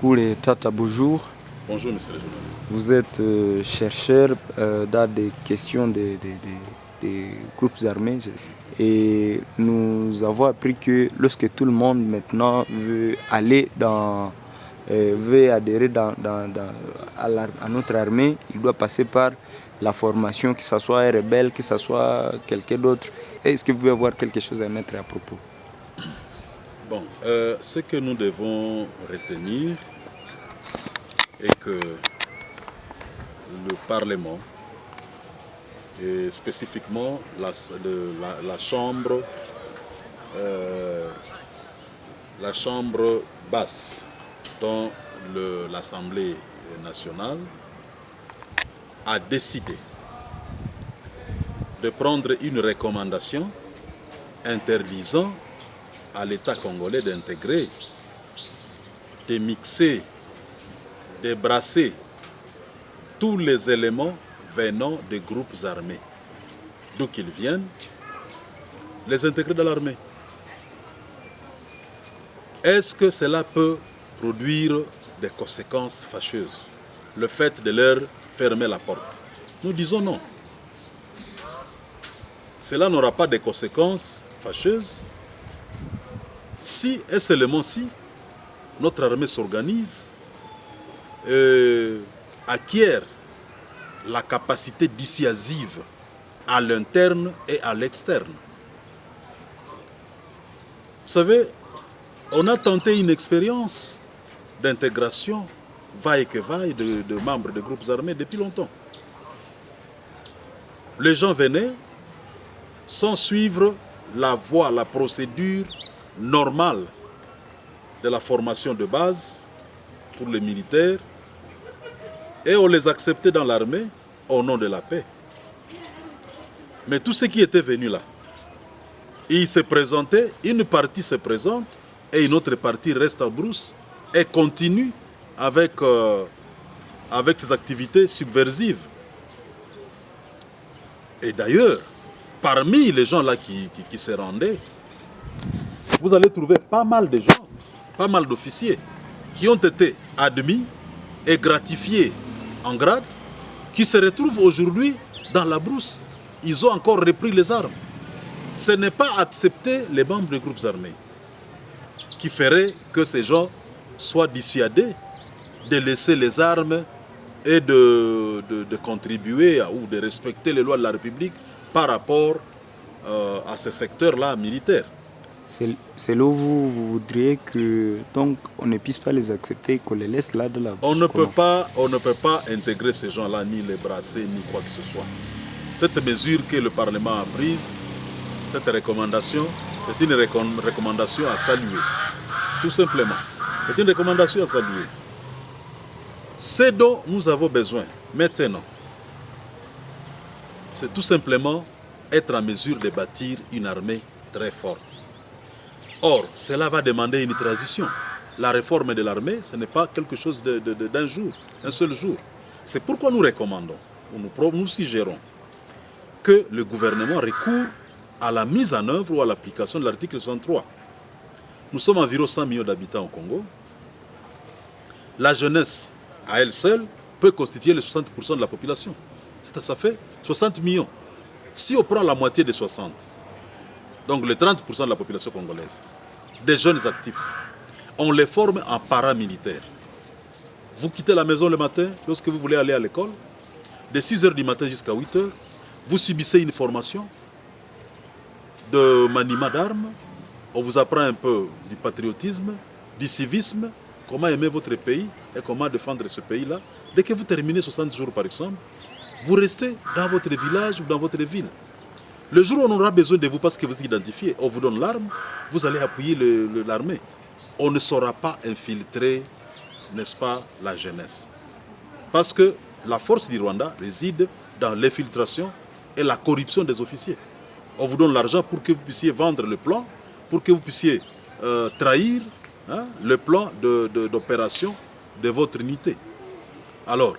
Koulé Tata, bonjour. Bonjour, monsieur le journaliste. Vous êtes chercheur dans des questions des groupes armés et nous avons appris que lorsque tout le monde maintenant veut adhérer à notre armée, il doit passer par la formation, que ce soit un rebelle, que ce soit quelqu'un d'autre. Est-ce que vous pouvez avoir quelque chose à mettre à propos? Bon, ce que nous devons retenir est que le Parlement, et spécifiquement la chambre basse dans l'Assemblée nationale, a décidé de prendre une recommandation interdisant à l'État congolais d'intégrer, de mixer, de brasser tous les éléments venant des groupes armés, d'où qu'ils viennent, les intégrer dans l'armée. Est-ce que cela peut produire des conséquences fâcheuses, le fait de leur fermer la porte? Nous disons non. Cela n'aura pas de conséquences fâcheuses si et seulement si notre armée s'organise, acquiert la capacité dissuasive à l'interne et à l'externe. Vous savez, on a tenté une expérience d'intégration vaille que vaille de membres de groupes armés depuis longtemps. Les gens venaient sans suivre la voie, la procédure normale de la formation de base pour les militaires, et on les acceptait dans l'armée au nom de la paix. Mais tous ceux qui étaient venus là, ils se présentaient, une partie se présente et une autre partie reste en brousse et continue avec ses activités subversives. Et d'ailleurs, parmi les gens là qui se rendaient, vous allez trouver pas mal de gens, pas mal d'officiers qui ont été admis et gratifiés en grade, qui se retrouvent aujourd'hui dans la brousse. Ils ont encore repris les armes. Ce n'est pas accepter les membres des groupes armés qui ferait que ces gens soient dissuadés de laisser les armes et de contribuer ou de respecter les lois de la République par rapport à ce secteur-là militaire. C'est là où vous voudriez que donc on ne puisse pas les accepter, qu'on les laisse là de la brousse. On ne peut pas intégrer ces gens-là, ni les brasser, ni quoi que ce soit. Cette mesure que le Parlement a prise, cette recommandation, c'est une recommandation à saluer. Tout simplement. C'est une recommandation à saluer. Ce dont nous avons besoin maintenant, c'est tout simplement être en mesure de bâtir une armée très forte. Or, cela va demander une transition. La réforme de l'armée, ce n'est pas quelque chose d'un jour, un seul jour. C'est pourquoi nous recommandons, nous suggérons que le gouvernement recourt à la mise en œuvre ou à l'application de l'article 63. Nous sommes environ 100 millions d'habitants au Congo. La jeunesse, à elle seule, peut constituer les 60% de la population. Ça fait 60 millions. Si on prend la moitié des 60, donc les 30% de la population congolaise, des jeunes actifs, on les forme en paramilitaires. Vous quittez la maison le matin, lorsque vous voulez aller à l'école, de 6h du matin jusqu'à 8h, vous subissez une formation de maniement d'armes, on vous apprend un peu du patriotisme, du civisme, comment aimer votre pays et comment défendre ce pays-là. Dès que vous terminez 60 jours par exemple, vous restez dans votre village ou dans votre ville. Le jour où on aura besoin de vous parce que vous êtes identifié, on vous donne l'arme, vous allez appuyer l'armée. On ne saura pas infiltrer, n'est-ce pas, la jeunesse. Parce que la force du Rwanda réside dans l'infiltration et la corruption des officiers. On vous donne l'argent pour que vous puissiez vendre le plan, pour que vous puissiez trahir le plan d'opération de votre unité. Alors,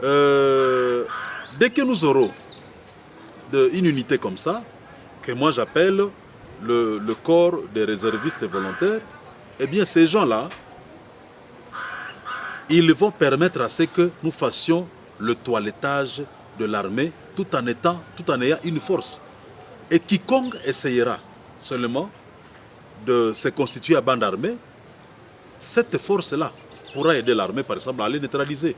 dès que nous aurons une unité comme ça, que moi j'appelle le corps des réservistes volontaires, eh bien ces gens-là ils vont permettre à ce que nous fassions le toilettage de l'armée tout en ayant une force. Et quiconque essayera seulement de se constituer à bande armée, cette force-là pourra aider l'armée, par exemple, à les neutraliser.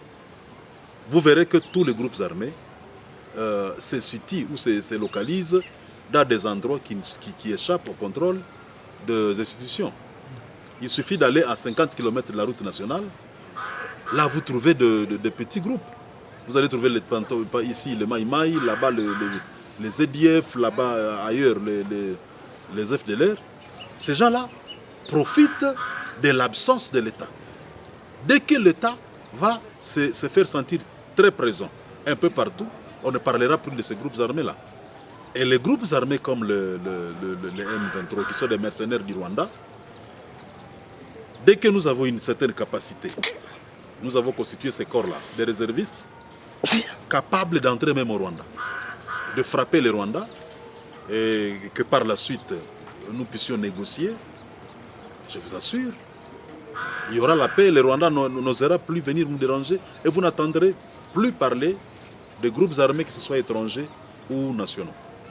Vous verrez que tous les groupes armés se situent ou se localisent dans des endroits qui échappent au contrôle des institutions. Il suffit d'aller à 50 km de la route nationale. Là, vous trouvez de petits groupes. Vous allez trouver ici les Maïmaï, là-bas les EDF, là-bas ailleurs les FDLR. Ces gens-là profitent de l'absence de l'État. Dès que l'État va se faire sentir très présent un peu partout, on ne parlera plus de ces groupes armés-là. Et les groupes armés comme les M23, qui sont des mercenaires du Rwanda, dès que nous avons une certaine capacité, nous avons constitué ces corps-là, des réservistes, capables d'entrer même au Rwanda, de frapper les Rwandais, et que par la suite, nous puissions négocier, je vous assure, il y aura la paix, les Rwandais n'oseront plus venir nous déranger, et vous n'entendrez plus parler de groupes armés, que ce soit étrangers ou nationaux.